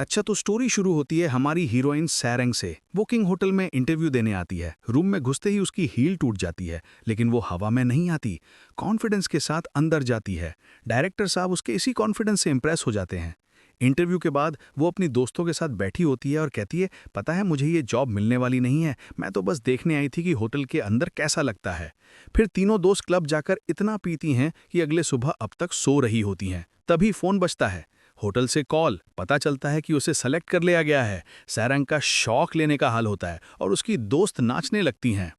अच्छा, तो स्टोरी शुरू होती है हमारी हीरोइन सैरंग से। वो किंग होटल में इंटरव्यू देने आती है। रूम में घुसते ही उसकी हील टूट जाती है, लेकिन वो हवा में नहीं आती, कॉन्फिडेंस के साथ अंदर जाती है। डायरेक्टर साहब उसके इसी कॉन्फिडेंस से इंप्रेस हो जाते हैं। इंटरव्यू के बाद वो अपनी दोस्तों के साथ बैठी होती है और कहती है, पता है मुझे ये जॉब मिलने वाली नहीं है, मैं तो बस देखने आई थी कि होटल के अंदर कैसा लगता है। फिर तीनों दोस्त क्लब जाकर इतना पीती हैं कि अगले सुबह अब तक सो रही होती हैं। तभी फोन बजता है। होटल से कॉल, पता चलता है कि उसे सेलेक्ट कर लिया गया है। सैरंग का शौक लेने का हाल होता है और उसकी दोस्त नाचने लगती हैं।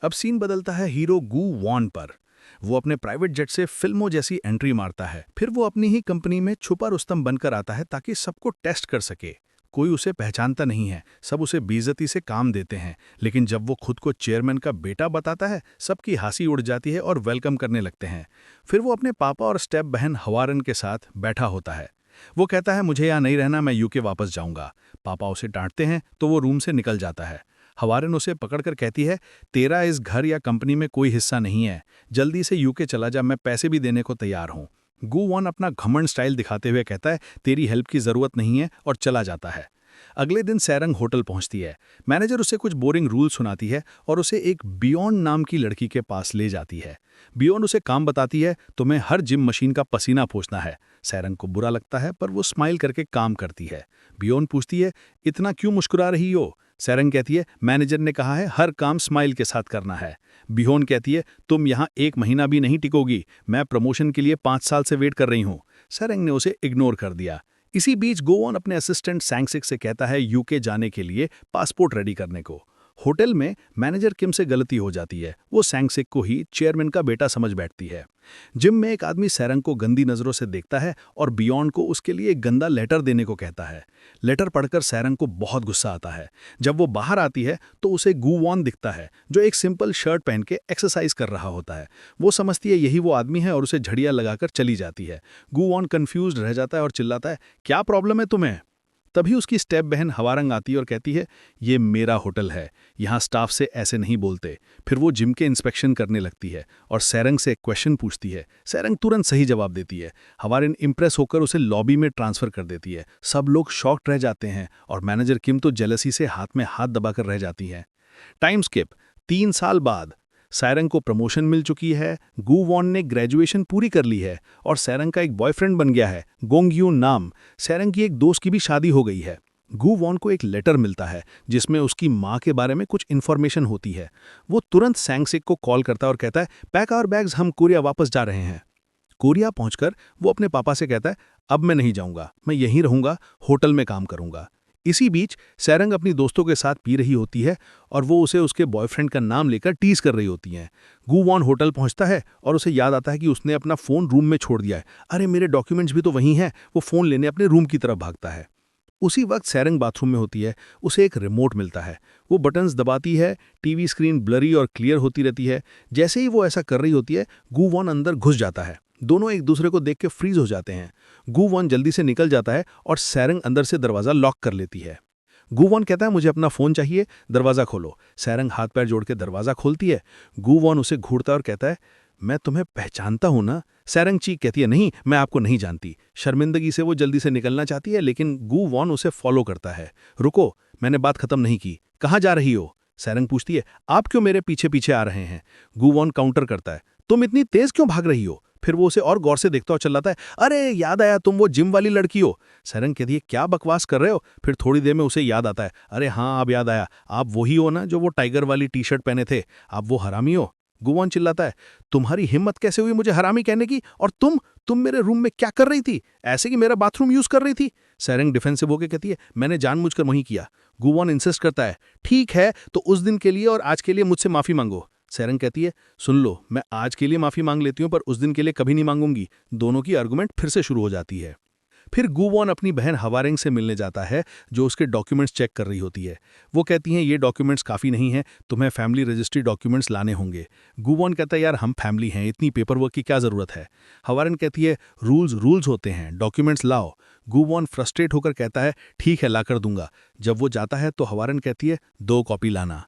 अब सीन बदलता है हीरो गू वॉन पर। वो अपने प्राइवेट जेट से फिल्मों जैसी एंट्री मारता है। फिर वो अपनी ही कंपनी में छुपा रुस्तम बनकर आता है ताकि सबको टेस्ट कर सके। कोई उसे पहचानता नहीं है, सब उसे बेइज्जती से काम देते हैं। लेकिन जब वो खुद को चेयरमैन का बेटा बताता है, सबकी हंसी उड़ जाती है और वेलकम करने लगते हैं। फिर वो अपने पापा और स्टेप बहन हवारन के साथ बैठा होता है। वो कहता है, मुझे यहाँ नहीं रहना, मैं यूके वापस जाऊंगा। पापा उसे डांटते हैं तो वो रूम से निकल जाता है। हवारन उसे पकड़कर कहती है, तेरा इस घर या कंपनी में कोई हिस्सा नहीं है, जल्दी से यूके चला जा, मैं पैसे भी देने को तैयार हूँ। गू वॉन अपना घमंड स्टाइल दिखाते हुए कहता है, तेरी हेल्प की जरूरत नहीं है, और चला जाता है। अगले दिन सैरंग होटल पहुंचती है। मैनेजर उसे कुछ बोरिंग रूल सुनाती है और उसे एक बियॉन्ड नाम की लड़की के पास ले जाती है। बियॉन्ड उसे काम बताती है, तुम्हें हर जिम मशीन का पसीना पोंछना है। सैरंग को बुरा लगता है पर वो स्माइल करके काम करती है। बियॉन्ड पूछती है, इतना क्यों मुस्कुरा रही हो? सैरंग कहती है, मैनेजर ने कहा है हर काम स्माइल के साथ करना है। बियॉन्ड कहती है, तुम यहाँ 1 महीना भी नहीं टिकोगी, मैं प्रमोशन के लिए 5 साल से वेट कर रही हूँ। सैरंग ने उसे इग्नोर कर दिया। इसी बीच गोवन अपने असिस्टेंट सैंगसिक से कहता है यूके जाने के लिए पासपोर्ट रेडी करने को। होटल में मैनेजर किम से गलती हो जाती है, वो सैंगसिक को ही चेयरमैन का बेटा समझ बैठती है। जिम में एक आदमी सैरंग को गंदी नज़रों से देखता है और बियॉन्ड को उसके लिए एक गंदा लेटर देने को कहता है। लेटर पढ़कर सैरंग को बहुत गुस्सा आता है। जब वो बाहर आती है तो उसे गू वॉन दिखता है, जो एक सिंपल शर्ट पहन के एक्सरसाइज कर रहा होता है। वो समझती है यही वो आदमी है और उसे झड़ियाँ लगाकर चली जाती है। गू वॉन कन्फ्यूज्ड रह जाता है और चिल्लाता है, क्या प्रॉब्लम है तुम्हें? तभी उसकी स्टेप बहन हवारंग आती है और कहती है, ये मेरा होटल है, यहाँ स्टाफ से ऐसे नहीं बोलते। फिर वो जिम के इंस्पेक्शन करने लगती है और सैरंग से एक क्वेश्चन पूछती है। सैरंग तुरंत सही जवाब देती है। हवारंग इम्प्रेस होकर उसे लॉबी में ट्रांसफर कर देती है। सब लोग शॉक्ड रह जाते हैं और मैनेजर किम तो जेलसी से हाथ में हाथ दबाकर रह जाती है। टाइम स्किप 3 साल बाद सैरंग को प्रमोशन मिल चुकी है। गू वॉन ने ग्रेजुएशन पूरी कर ली है और सैरंग का एक बॉयफ्रेंड बन गया है, गोंगयून नाम। सैरंग की एक दोस्त की भी शादी हो गई है। गू वॉन को एक लेटर मिलता है जिसमें उसकी माँ के बारे में कुछ इन्फॉर्मेशन होती है। वो तुरंत सैंगसिक को कॉल करता है और कहता है, पैक आवर बैग्स, हम कोरिया वापस जा रहे हैं। कोरिया पहुंचकर वो अपने पापा से कहता है, अब मैं नहीं जाऊंगा, मैं यहीं रहूंगा, होटल में काम करूंगा। इसी बीच सैरंग अपनी दोस्तों के साथ पी रही होती है और वो उसे उसके बॉयफ्रेंड का नाम लेकर टीज कर रही होती हैं। गू वॉन होटल पहुंचता है और उसे याद आता है कि उसने अपना फ़ोन रूम में छोड़ दिया है। अरे मेरे डॉक्यूमेंट्स भी तो वहीं हैं। वो फ़ोन लेने अपने रूम की तरफ भागता है। उसी वक्त सैरंग बाथरूम में होती है। उसे एक रिमोट मिलता है। वो बटन्स दबाती है, टीवी स्क्रीन ब्लरी और क्लियर होती रहती है। जैसे ही वो ऐसा कर रही होती है, गू वॉन अंदर घुस जाता है। दोनों एक दूसरे को देख के फ्रीज हो जाते हैं। गू वॉन जल्दी से निकल जाता है और सैरंग अंदर से दरवाज़ा लॉक कर लेती है। गू वॉन कहता है, मुझे अपना फ़ोन चाहिए, दरवाज़ा खोलो। सैरंग हाथ पैर जोड़ के दरवाज़ा खोलती है। गू वॉन उसे घूरता है और कहता है, मैं तुम्हें पहचानता हूं ना? सैरंग चीख कहती है, नहीं, मैं आपको नहीं जानती। शर्मिंदगी से वो जल्दी से निकलना चाहती है, लेकिन गू वॉन उसे फॉलो करता है। रुको, मैंने बात खत्म नहीं की, कहाँ जा रही हो? सैरंग पूछती है, आप क्यों मेरे पीछे पीछे आ रहे हैं? गू वॉन काउंटर करता है, तुम इतनी तेज क्यों भाग रही हो? फिर वो उसे और गौर से देखता और चिल्लाता है, अरे याद आया, तुम वो जिम वाली लड़की हो। सैरंग कहती है, क्या बकवास कर रहे हो? फिर थोड़ी देर में उसे याद आता है, अरे हाँ, अब याद आया, आप वही हो ना जो वो टाइगर वाली टी शर्ट पहने थे, आप वो हरामी हो। गू वॉन चिल्लाता है, तुम्हारी हिम्मत कैसे हुई मुझे हरामी कहने की? और तुम मेरे रूम में क्या कर रही थी? ऐसे कि मेरा बाथरूम यूज कर रही थी? सैरंग डिफेंसिव होकर कहती है, मैंने जानबूझकर वहीं किया। गू वॉन इंसिस्ट करता है, ठीक है, तो उस दिन के लिए और आज के लिए मुझसे माफी मांगो। सैरंग कहती है, सुन लो, मैं आज के लिए माफी मांग लेती हूँ पर उस दिन के लिए कभी नहीं मांगूंगी। दोनों की आर्गुमेंट फिर से शुरू हो जाती है। फिर गू वॉन अपनी बहन हवारंग से मिलने जाता है, जो उसके डॉक्यूमेंट्स चेक कर रही होती है। वो कहती हैं, ये डॉक्यूमेंट्स काफ़ी नहीं हैं, तुम्हें फैमिली रजिस्ट्री डॉक्यूमेंट्स लाने होंगे। गू वॉन कहता है, यार हम फैमिली हैं, इतनी पेपर वर्क की क्या ज़रूरत है? हवारंग कहती है, रूल्स रूल्स होते हैं, डॉक्यूमेंट्स लाओ। गू वॉन फ्रस्ट्रेट होकर कहता है, ठीक है, ला कर दूंगा। जब वो जाता है तो हवारंग कहती है, 2 कॉपी लाना।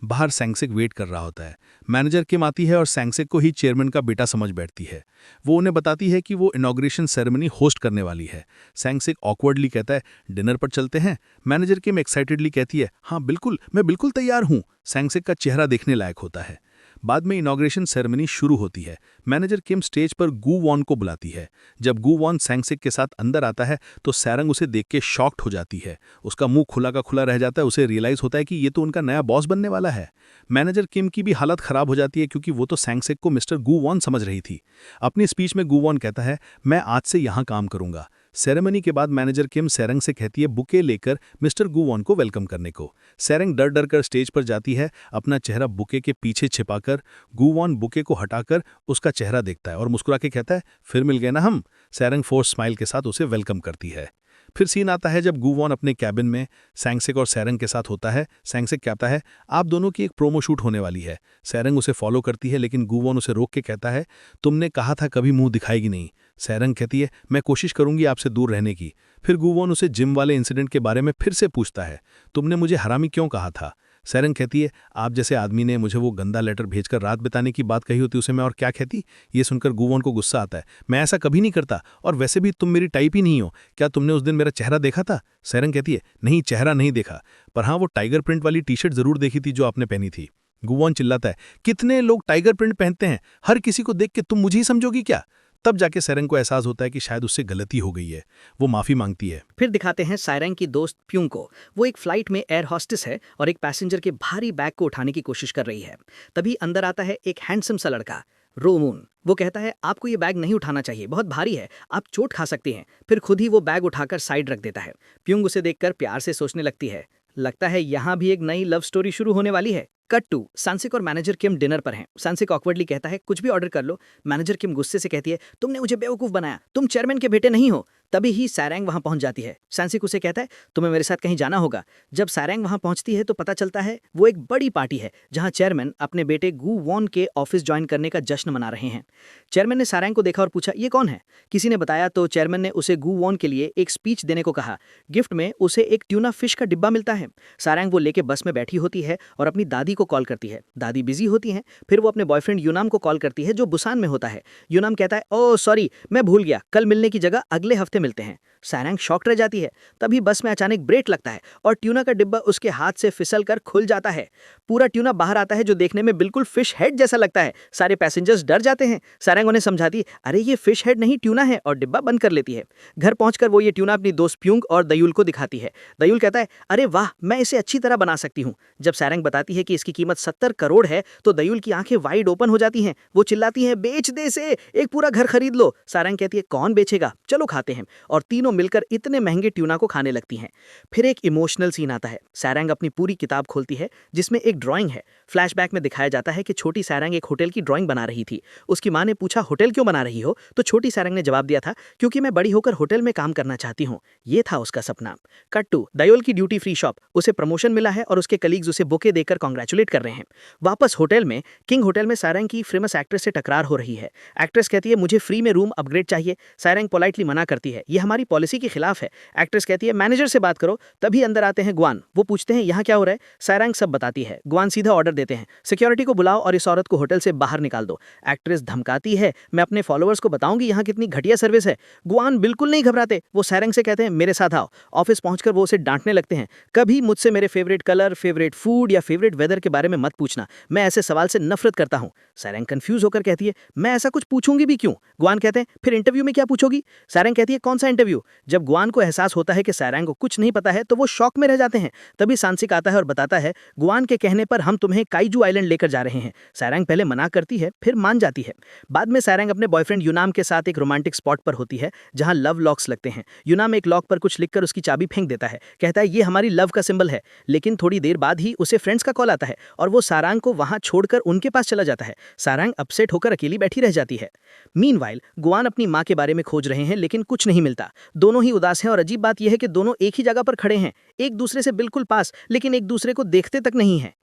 बाहर सैंगसेक वेट कर रहा होता है। मैनेजर किम आती है और सैंगसेक को ही चेयरमैन का बेटा समझ बैठती है। वो उन्हें बताती है कि वो इनॉग्रेशन सेरेमनी होस्ट करने वाली है। सैंगसेक ऑकवर्डली कहता है, डिनर पर चलते हैं। मैनेजर किम एक्साइटेडली कहती है, हाँ बिल्कुल, मैं बिल्कुल तैयार हूँ। सैंगसेक का चेहरा देखने लायक होता है। बाद में इनॉग्रेशन सेरेमनी शुरू होती है। मैनेजर किम स्टेज पर गू वॉन को बुलाती है। जब गू वॉन सैंगसेक के साथ अंदर आता है तो सैरंग उसे देख के शॉक्ड हो जाती है। उसका मुंह खुला का खुला रह जाता है। उसे रियलाइज होता है कि ये तो उनका नया बॉस बनने वाला है। मैनेजर किम की भी हालत खराब हो जाती है क्योंकि वो तो सैंगसेक को मिस्टर गू वॉन समझ रही थी। अपनी स्पीच में गू वॉन कहता है, मैं आज से यहाँ काम करूंगा। सेरेमनी के बाद मैनेजर किम सैरंग से कहती है बुके लेकर मिस्टर गू वॉन को वेलकम करने को। सैरंग डर डर कर स्टेज पर जाती है, अपना चेहरा बुके के पीछे छिपाकर। गू वॉन बुके को हटाकर उसका चेहरा देखता है और मुस्कुरा के कहता है, फिर मिल गए ना हम। सैरंग फोर्स स्माइल के साथ उसे वेलकम करती है। फिर सीन आता है जब गू वॉन अपने कैबिन में सैंगसेक और सैरंग के साथ होता है। सैंगसेक कहता है, आप दोनों की एक प्रोमो शूट होने वाली है। सैरंग उसे फॉलो करती है लेकिन गू वॉन उसे रोक के कहता है, तुमने कहा था कभी मुंह दिखाएगी नहीं। सैरंग कहती है, मैं कोशिश करूंगी आपसे दूर रहने की। फिर गू वॉन उसे जिम वाले इंसिडेंट के बारे में फिर से पूछता है, तुमने मुझे हरामी क्यों कहा था। सैरंग कहती है, आप जैसे आदमी ने मुझे वो गंदा लेटर भेजकर रात बिताने की बात कही होती उसे मैं और क्या कहती। ये सुनकर गू वॉन को गुस्सा आता है, मैं ऐसा कभी नहीं करता, और वैसे भी तुम मेरी टाइप ही नहीं हो। क्या तुमने उस दिन मेरा चेहरा देखा था। सैरंग कहती है, नहीं चेहरा नहीं देखा, पर हाँ वो टाइगर प्रिंट वाली टी शर्ट जरूर देखी थी जो आपने पहनी थी। गू वॉन चिल्लाता है, कितने लोग टाइगर प्रिंट पहनते हैं, हर किसी को देख के तुम मुझे ही समझोगी क्या। तब जाके सैरंग को एहसास होता है कि शायद उससे गलती हो गई है। वो माफी मांगती है। फिर दिखाते हैं सायरंग की दोस्त प्यूंग को। वो एक फ्लाइट में एयर हॉस्टेस है और एक पैसेंजर के भारी बैग को उठाने की कोशिश कर रही है। तभी अंदर आता है एक हैंडसम सा लड़का, रोमून। वो कहता है, आपको ये बैग नहीं उठाना चाहिए, बहुत भारी है, आप चोट खा सकती हैं। फिर खुद ही वो बैग उठाकर साइड रख देता है। प्यूंग उसे देखकर प्यार से सोचने लगती है, लगता है यहाँ भी एक नई लव स्टोरी शुरू होने वाली है। कट टू, सांसिक और मैनेजर किम डिनर पर हैं। सांसिक ऑकवर्डली कहता है, कुछ भी ऑर्डर कर लो। मैनेजर किम गुस्से से कहती है, तुमने मुझे बेवकूफ बनाया, तुम चेयरमैन के बेटे नहीं हो। तभी ही सैरंग वहां पहुंच जाती है। सांसिक उसे कहता है, तुम्हें मेरे साथ कहीं जाना होगा। जब सैरंग वहां पहुंचती है तो पता चलता है वो एक बड़ी पार्टी है जहां चेयरमैन अपने बेटे गू वॉन के ऑफिस ज्वाइन करने का जश्न मना रहे हैं। चेयरमैन ने सैरंग को देखा और पूछा, ये कौन है। किसी ने बताया तो चेयरमैन ने उसे गू वॉन के लिए एक स्पीच देने को कहा। गिफ्ट में उसे एक ट्यूना फिश का डिब्बा मिलता है। सैरंग वो लेके बस में बैठी होती है और अपनी दादी को कॉल करती है। दादी बिजी होती हैं। फिर वो अपने बॉयफ्रेंड यूनाम को कॉल करती है जो बुसान में होता है। यूनाम कहता है, ओह सॉरी, मैं भूल गया, कल मिलने की जगह अगले हफ्ते मिलते हैं। सैरंग शॉक्ड रह जाती है। तभी बस में अचानक ब्रेक लगता है और ट्यूना का डिब्बा उसके हाथ से फिसल कर खुल जाता है। पूरा ट्यूना बाहर आता है जो देखने में बिल्कुल फिश हेड जैसा लगता है। सारे पैसेंजर्स डर जाते हैं। सैरंग उन्हें समझाती है, अरे ये फिश हेड नहीं ट्यूना है, और डिब्बा बंद कर लेती है। घर पहुंचकर वो ये ट्यूना अपनी दोस्त प्यूंग और दयूल को दिखाती है। दयूल कहता है, अरे वाह, मैं इसे अच्छी तरह बना सकती हूँ। जब सैरंग बताती है कि इसकी कीमत 70 करोड़ है तो दयूल की आंखें वाइड ओपन हो जाती हैं। वो चिल्लाती है, बेच दे इसे, एक पूरा घर खरीद लो। सैरंग कहती है, कौन बेचेगा, चलो खाते हैं। और तीनों मिलकर इतने महंगे ट्यूना को खाने लगती हैं। फिर एक इमोशनल सीन आता है। सैरंग अपनी पूरी किताब खोलती है जिसमें एक ड्राइंग है। फ्लैशबैक में दिखाया जाता है कि छोटी सैरंग एक होटल की ड्राइंग बना रही थी। उसकी मां ने पूछा, होटल क्यों बना रही हो, तो छोटी सैरंग ने जवाब दिया था, क्योंकि मैं बड़ी होकर होटल में काम करना चाहती हूँ। ये था उसका सपना। कट टू, दयोल की ड्यूटी फ्री शॉप। उसे प्रमोशन मिला है और उसके कलीग्स उसे बुके देकर कांग्रेचुलेट कर रहे हैं। वापस होटल में किंग होटल में सैरंग की फेमस एक्ट्रेस से टकरार हो रही है। एक्ट्रेस कहती है, मुझे फ्री में रूम अपग्रेड चाहिए। सैरंग पोलाइटली मना करती है, ये हमारी पॉलिसी के खिलाफ है। एक्ट्रेस कहती है, मैनेजर से बात करो। तभी अंदर आते हैं ग्वान। वो पूछते हैं, यहाँ क्या हो रहा है। सैरंग सब बताती है। ग्वान सीधा ऑर्डर देते हैं, सिक्योरिटी को बुलाओ और इस औरत को होटल से बाहर निकाल दो। एक्ट्रेस धमकाती है, मैं अपने फॉलोअर्स को बताऊंगी यहाँ कितनी घटिया सर्विस है। ग्वान बिल्कुल नहीं घबराते। वो सैरंग से कहते हैं, मेरे साथ आओ। ऑफिस पहुंचकर वो उसे डांटने लगते हैं, कभी मुझसे मेरे फेवरेट कलर, फेवरेट फूड या फेवरेट वेदर के बारे में मत पूछना, मैं ऐसे सवाल से नफरत करता हूँ। सैरंग कंफ्यूज होकर कहती है, मैं ऐसा कुछ पूछूंगी भी क्यों। ग्वान कहते हैं, फिर इंटरव्यू में क्या पूछोगी। सैरंग कहती है, कौन सा इंटरव्यू। जब ग्वान को एहसास होता है कि सैरंग को कुछ नहीं पता है तो वो शॉक में रह जाते हैं। तभी सांसिक आता है और बताता है, ग्वान के कहने पर हम तुम्हें काइजू आइलैंड लेकर जा रहे हैं। सैरंग पहले मना करती है, फिर मान जाती है। बाद में सैरंग अपने बॉयफ्रेंड यूनाम के साथ एक रोमांटिक स्पॉट पर होती है जहां लव लॉक्स लगते हैं। यूनाम एक लॉक पर कुछ लिखकर उसकी चाबी फेंक देता है। कहता है, ये हमारी लव का सिंबल है। लेकिन थोड़ी देर बाद ही उसे फ्रेंड्स का कॉल आता है और वो सारंग को वहां छोड़कर उनके पास चला जाता है। सारंग अपसेट होकर अकेली बैठी रह जाती है। मीनवाइल ग्वान अपनी मां के बारे में खोज रहे हैं लेकिन कुछ नहीं मिलता। दोनों ही उदास हैं और अजीब बात यह है कि दोनों एक ही जगह पर खड़े हैं, एक दूसरे से बिल्कुल पास, लेकिन एक दूसरे को देखते तक नहीं है।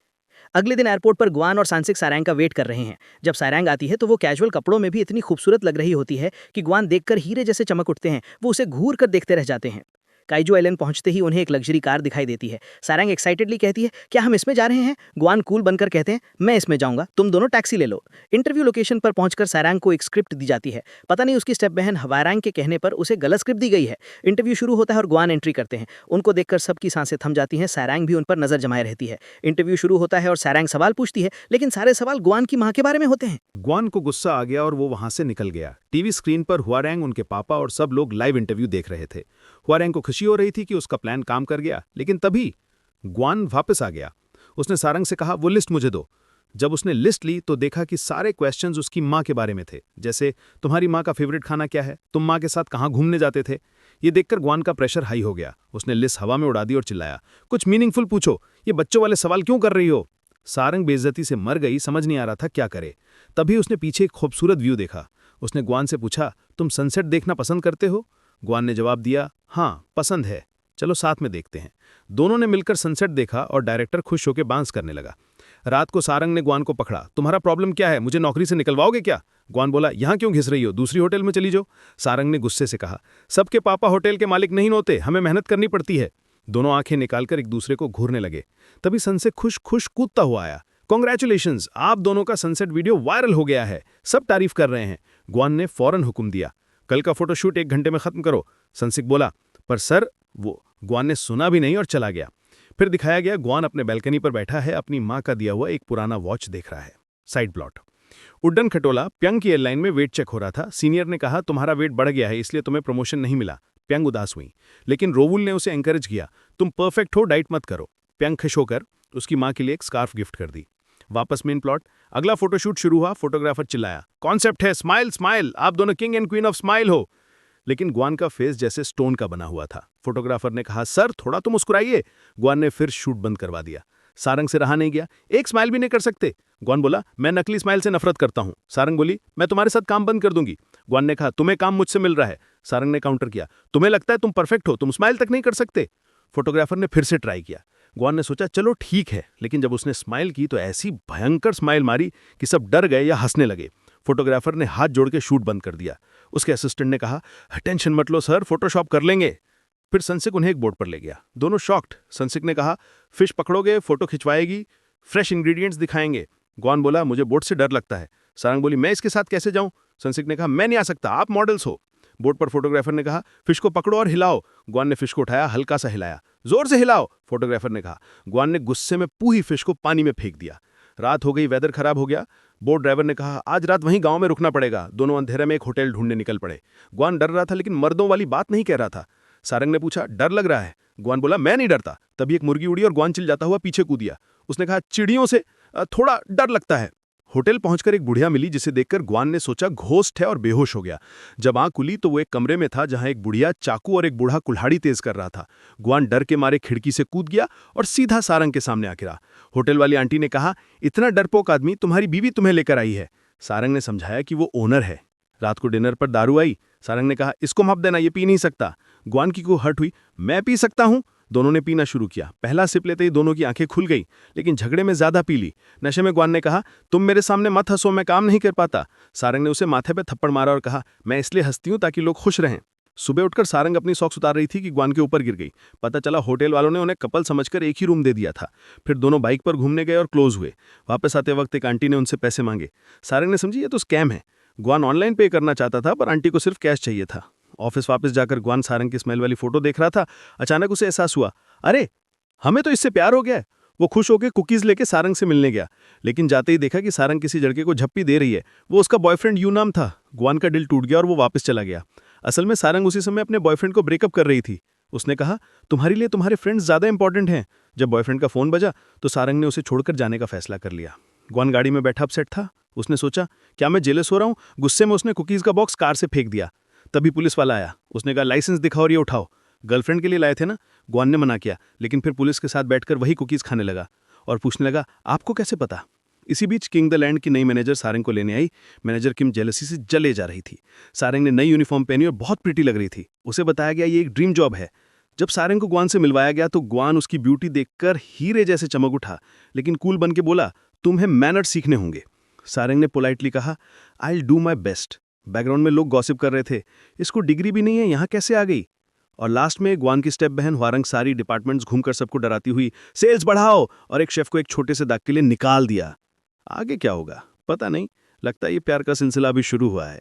अगले दिन एयरपोर्ट पर ग्वान और सांसिक सैरंग का वेट कर रहे हैं। जब सैरंग आती है तो वो कैजुअल कपड़ों में भी इतनी खूबसूरत लग रही होती है कि ग्वान देखकर हीरे जैसे चमक उठते हैं। वो उसे घूर कर देखते रह जाते हैं। काइजू आइलैंड पहुंचते ही उन्हें एक लग्जरी कार दिखाई देती है। सारंग एक्साइटेडली कहती है, क्या हम इसमें जा रहे हैं? ग्वान कूल बनकर कहते हैं, मैं इसमें जाऊंगा, तुम दोनों टैक्सी ले लो। इंटरव्यू लोकेशन पर पहुंचकर सारंग को एक स्क्रिप्ट दी जाती है। पता नहीं उसकी स्टेप बहन हवारंग के कहने पर उसे गलत स्क्रिप्ट दी गई है। इंटरव्यू शुरू होता है और ग्वान एंट्री करते हैं। उनको देखकर सबकी सांसें थम जाती हैं। सारंग भी उन पर नजर जमाए रहती है। इंटरव्यू शुरू होता है और सारंग सवाल पूछती है, लेकिन सारे सवाल ग्वान की मां के बारे में होते हैं। ग्वान को गुस्सा आ गया और वो वहां से निकल गया। टीवी स्क्रीन पर हुआरैंग, उनके पापा और सब लोग लाइव इंटरव्यू देख रहे थे। हुआरैंग को खुशी हो रही थी कि उसका प्लान काम कर गया, लेकिन तभी ग्वान वापस आ गया। उसने सारंग से कहा, वो लिस्ट मुझे दो। जब उसने लिस्ट ली तो देखा कि सारे क्वेश्चंस उसकी माँ के बारे में थे, जैसे तुम्हारी माँ का फेवरेट खाना क्या है, तुम माँ के साथ कहाँ घूमने जाते थे। ये देखकर ग्वान का प्रेशर हाई हो गया। उसने लिस्ट हवा में उड़ा दी और चिल्लाया, कुछ मीनिंगफुल पूछो, ये बच्चों वाले सवाल क्यों कर रही हो। सारंग बेइज्जती से मर गई, समझ नहीं आ रहा था क्या करे। तभी उसने पीछे एक खूबसूरत व्यू देखा। उसने ग्वान से पूछा, तुम सनसेट देखना पसंद करते हो? ग्वान ने जवाब दिया, हाँ पसंद है, चलो साथ में देखते हैं। दोनों ने मिलकर सनसेट देखा और डायरेक्टर खुश होकर डांस करने लगा। रात को सारंग ने ग्वान को पकड़ा, तुम्हारा प्रॉब्लम क्या है, मुझे नौकरी से निकलवाओगे क्या? ग्वान बोला, यहाँ क्यों घिस रही हो, दूसरी होटल में चली जाओ। सारंग ने गुस्से से कहा, सबके पापा होटल के मालिक नहीं होते, हमें मेहनत करनी पड़ती है। दोनों आंखें निकालकर एक दूसरे को घूरने लगे। तभी सनसेट खुश खुश कूदता हुआ आया। कॉन्ग्रेचुलेशंस, आप दोनों का सनसेट वीडियो वायरल हो गया है, सब तारीफ कर रहे हैं। ग्वान ने फौरन हुक्म दिया, कल का फोटोशूट 1 घंटे में खत्म करो। सनसेट बोला, पर सर वो। ग्वान ने सुना भी नहीं और चला गया। फिर दिखाया गया ग्वान अपने बैल्कनी पर बैठा है, अपनी माँ का दिया हुआ एक पुराना वॉच देख रहा है। Side plot. उड्डन खटोला प्यंग की एयरलाइन में वेट चेक हो रहा था। सीनियर ने कहा, तुम्हारा वेट बढ़ गया है, इसलिए तुम्हें प्रमोशन नहीं मिला। प्यंग उदास हुई, लेकिन रोवुल ने उसे एंकरेज किया, तुम परफेक्ट हो, डाइट मत करो। प्यंग खुश होकर उसकी माँ के लिए एक स्कार्फ गिफ्ट कर दी। वापस मेन प्लॉट। अगला फोटोशूट शुरू हुआ। फोटोग्राफर चिल्लाया, कॉन्सेप्ट है स्माइल स्माइल, आप दोनों king and queen of smile हो। लेकिन ग्वान का फेस जैसे स्टोन का बना हुआ था। फोटोग्राफर ने कहा, सर थोड़ा तो मुस्कुराइए। ग्वान ने फिर शूट बंद करवा दिया। सारंग से रहा नहीं गया, एक स्माइल भी नहीं कर सकते। ग्वान बोला, मैं नकली स्माइल से नफरत करता हूं। सारंग बोली, मैं तुम्हारे साथ काम बंद कर दूंगी। ग्वान ने कहा, तुम्हें काम मुझसे मिल रहा है। सारंग ने काउंटर किया, तुम्हें लगता है तुम परफेक्ट हो, तुम स्माइल तक नहीं कर सकते। फोटोग्राफर ने फिर से ट्राई किया। ग्वान ने सोचा चलो ठीक है, लेकिन जब उसने स्माइल की तो ऐसी भयंकर स्माइल मारी कि सब डर गए या हंसने लगे। फोटोग्राफर ने हाथ जोड़ के शूट बंद कर दिया। उसके असिस्टेंट ने कहा, टेंशन मत लो सर, फोटोशॉप कर लेंगे। फिर सनसिक उन्हें एक बोर्ड पर ले गया। दोनों शॉक्ड। सनसिक ने कहा, फिश पकड़ोगे, फोटो खिंचवाएगी, फ्रेश इंग्रेडिएंट्स दिखाएंगे। ग्वान बोला, मुझे बोर्ड से डर लगता है। सारंग बोली, मैं इसके साथ कैसे जाऊं? सनसिक ने कहा, मैं नहीं आ सकता, आप मॉडल्स हो। बोर्ड पर फोटोग्राफर ने कहा, फिश को पकड़ो और हिलाओ। ग्वान ने फिश को उठाया, हल्का सा हिलाया। जोर से हिलाओ, फोटोग्राफर ने कहा। ग्वान ने गुस्से में पूरी फिश को पानी में फेंक दिया। रात हो गई, वेदर खराब हो गया। बोट ड्राइवर ने कहा, आज रात वहीं गांव में रुकना पड़ेगा। दोनों अंधेरे में एक होटल ढूंढने निकल पड़े। ग्वान डर रहा था, लेकिन मर्दों वाली बात नहीं कह रहा था। सारंग ने पूछा, डर लग रहा है? ग्वान बोला, मैं नहीं डरता। तभी एक मुर्गी उड़ी और ग्वान चिल्लाता हुआ पीछे कूदिया। उसने कहा, चिड़ियों से थोड़ा डर लगता है। होटल पहुंचकर एक बुढ़िया मिली, जिसे देखकर ग्वान ने सोचा घोस्ट है और बेहोश हो गया। जब आंख खुली तो वो एक कमरे में था, जहां एक बुढ़िया चाकू और एक बूढ़ा कुल्हाड़ी तेज कर रहा था। ग्वान डर के मारे खिड़की से कूद गया और सीधा सारंग के सामने आ गिरा। होटल वाली आंटी ने कहा, इतना डरपोक आदमी, तुम्हारी बीवी तुम्हें लेकर आई है। सारंग ने समझाया कि वो ओनर है। रात को डिनर पर दारू आई। सारंग ने कहा, इसको माफ देना, ये पी नहीं सकता। ग्वान की को हर्ट हुई, मैं पी सकता हूं। दोनों ने पीना शुरू किया। पहला सिप लेते ही दोनों की आंखें खुल गई, लेकिन झगड़े में ज्यादा पी ली। नशे में ग्वान ने कहा, तुम मेरे सामने मत हंसो, मैं काम नहीं कर पाता। सारंग ने उसे माथे पे थप्पड़ मारा और कहा, मैं इसलिए हंसती हूं ताकि लोग खुश रहें। सुबह उठकर सारंग अपनी सॉक्स उतार रही थी कि ग्वान के ऊपर गिर गई। पता चला होटल वालों ने उन्हें कपल समझकर एक ही रूम दे दिया था। फिर दोनों बाइक पर घूमने गए और क्लोज हुए। वापस आते वक्त एक आंटी ने उनसे पैसे मांगे। सारंग ने समझी ये तो स्कैम है। ग्वान ऑनलाइन पे करना चाहता था, पर आंटी को सिर्फ कैश चाहिए था। ऑफिस वापस जाकर ग्वान सारंग की स्मेल वाली फोटो देख रहा था। अचानक उसे एहसास हुआ, अरे हमें तो इससे प्यार हो गया है। वो खुश होकर कुकीज लेके सारंग से मिलने गया, लेकिन जाते ही देखा कि सारंग किसी लड़के को झप्पी दे रही है। वो उसका बॉयफ्रेंड यू नाम था। ग्वान का दिल टूट गया और वो वापस चला गया। असल में सारंग उसी समय अपने बॉयफ्रेंड को ब्रेकअप कर रही थी। उसने कहा, तुम्हारे लिए तुम्हारे फ्रेंड्स ज्यादा इंपॉर्टेंट हैं। जब बॉयफ्रेंड का फोन बजा तो सारंग ने उसे छोड़कर जाने का फैसला कर लिया। ग्वान गाड़ी में बैठा अपसेट था। उसने सोचा, क्या मैं जेलस हो रहा हूँ? गुस्से में उसने कुकीज का बॉक्स कार से फेंक दिया। तभी पुलिस वाला आया। उसने कहा, लाइसेंस दिखाओ और ये उठाओ। गर्लफ्रेंड के लिए लाए थे ना? ग्वान ने मना किया, लेकिन फिर पुलिस के साथ बैठकर वही कुकीज खाने लगा और पूछने लगा, आपको कैसे पता? इसी बीच किंग द लैंड की नई मैनेजर सारंग को लेने आई। मैनेजर किम जेलसी से जले जा रही थी। सारंग ने नई यूनिफॉर्म पहनी और बहुत प्रिटी लग रही थी। उसे बताया गया ये एक ड्रीम जॉब है। जब सारंग को ग्वान से मिलवाया गया तो ग्वान उसकी ब्यूटी देखकर हीरे जैसे चमक उठा, लेकिन कूल बन के बोला, तुम्हें मैनर्स सीखने होंगे। सारंग ने पोलाइटली कहा, I will do my best. Background में लोग गॉसिप कर रहे थे, इसको डिग्री भी नहीं है, यहाँ कैसे आ गई? और लास्ट में ग्वान की स्टेप बहन हुआरंग सारी डिपार्टमेंट्स घूमकर सबको डराती हुई सेल्स बढ़ाओ और एक शेफ को एक छोटे से दाग के लिए निकाल दिया। आगे क्या होगा पता नहीं, लगता है ये प्यार का सिलसिला अभी शुरू हुआ है।